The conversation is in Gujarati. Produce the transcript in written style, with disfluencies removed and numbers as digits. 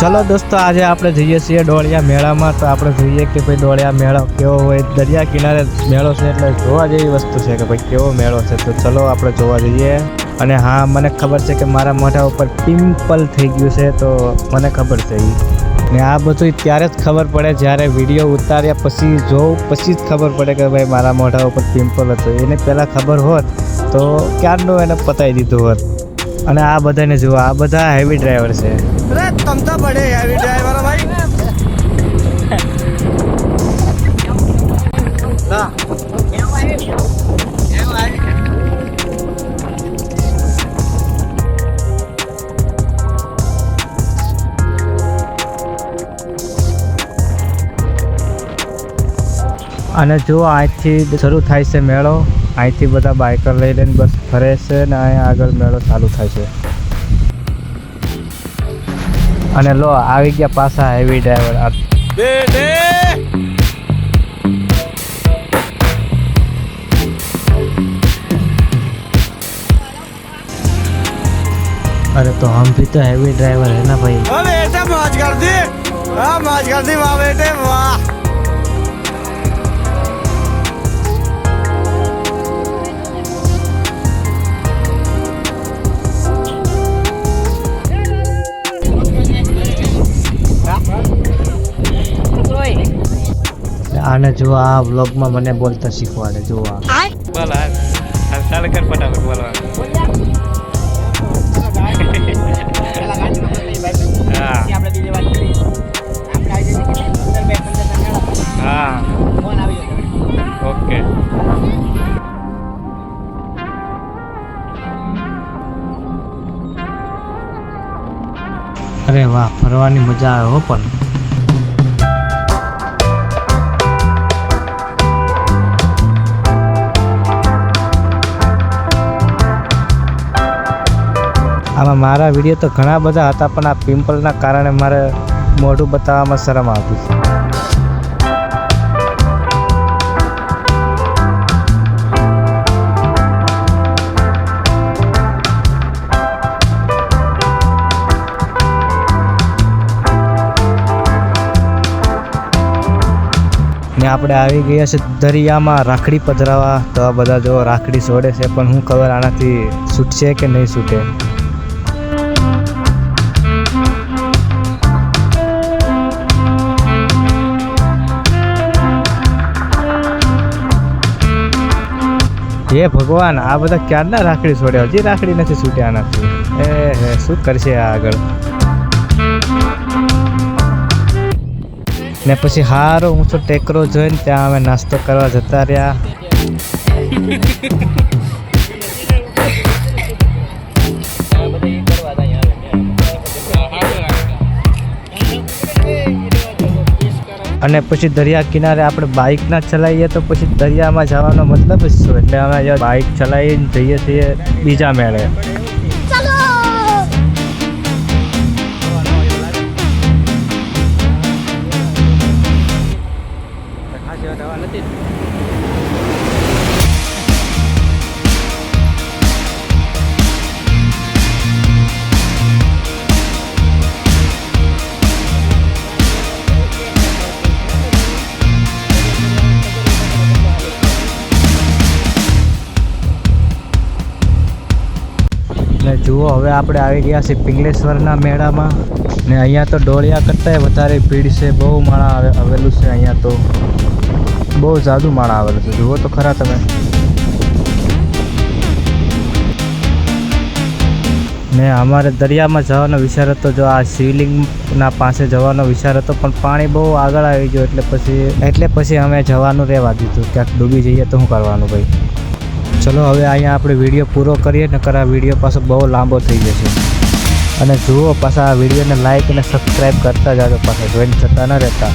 चलो दोस्तों आज आप જઈએ છીએ ડોળિયા મેળામાં। તો આપણે જોઈએ કે ભાઈ ડોળિયા મેળો કેવો હોય। દરિયા કિનારે મેળો છે એટલે જોવા જેવી વસ્તુ છે કે ભાઈ કેવો મેળો છે। તો ચલો આપણે જોવા જઈએ। અને હા, મને ખબર છે કે મારા મોઢા ઉપર પિમ્પલ થઈ ગયું છે, તો મને ખબર છે ને આ બધું ત્યારે જ ખબર પડે જ્યારે વિડીયો ઉતાર્યા પછી જોઉં પછી જ ખબર પડે કે ભાઈ મારા મોઢા ઉપર પિમ્પલ હતો। એને પહેલાં ખબર હોત તો ક્યારનું એને પતાવી દીધું હોત। અને આ બધાને જુઓ, આ બધા હેવી ડ્રાઈવર છે। अरे तुम तो बड़े हैवी ड्राइवर हो भाई। અને જો અહીંથી શરૂ થાય છે મેળો। અહીંથી બધા બાઇકર લઈ લઈને બસ ફરે છે ને અહીંયા આગળ મેળો ચાલુ થાય છે। અને લો આવી ગયા પાછા હેવી ડ્રાઈવર। अरे तो हम भी तो हैवी ड्राइवर है ना भाई। ओ बेटे मौज कर दी, हाँ मौज कर दी वाह बेटे वाह। આને જો આ વ્લોગમાં મને બોલતા શીખવાડે। જો આ બોલ હાલ ચાલ કર ફટાફટ બોલવા। હા ઓકે। અરે વાહ, ફરવાની મજા આવે હો। પણ આમાં મારા વિડીયો તો ઘણા બધા હતા, પણ આ પિમ્પલના કારણે મારે મોઢું બતાવવામાં શરમ આવતી છે। ને આપણે આવી ગયા છે દરિયામાં રાખડી પધરાવા। તો આ બધા જો રાખડી છોડે છે, પણ હું ખબર આનાથી છૂટશે કે નહીં છૂટે। હે ભગવાન, આ બધા ક્યારના રાખડી છોડ્યા, હજી રાખડી નથી છૂટ્યા આનાથી। હે શું કરશે આ આગળ। ને પછી હારો ઊંચો ટેકરો જોઈને ત્યાં અમે નાસ્તો કરવા જતા રહ્યા। અને પછી દરિયા કિનારે આપણે બાઇક ના ચલાવીએ તો પછી દરિયામાં જવાનો મતલબ જ શું। એટલે અમે બાઇક ચલાવીને જઈએ છીએ બીજા મેળે। ને જુઓ, હવે આપણે આવી ગયા છીએ પિંગલેશ્વરના મેળામાં। ને અહીંયા તો ડોળિયા કરતાંય વધારે ભીડ છે। બહુ માણા આવેલું છે અહીંયા, તો બહુ જાદુ માણા આવેલું છે। જુઓ તો ખરા તમે। ને અમારે દરિયામાં જવાનો વિચાર હતો, જો આ શિવલિંગના પાસે જવાનો વિચાર હતો, પણ પાણી બહુ આગળ આવી ગયું એટલે પછી અમે જવાનું રહેવા દીધું। ક્યાંક ડૂબી જઈએ તો શું કરવાનું ભાઈ। ચલો હવે અહીંયા આપણે વિડીયો પૂરો કરીએ, નકર આ વિડીયો પાછો બહુ લાંબો થઈ જશે। અને જુઓ પાછા આ વિડીયોને લાઈક અને સબસ્ક્રાઈબ કરતા જાજો, પાછા જોઈન થતા ન રહેતા।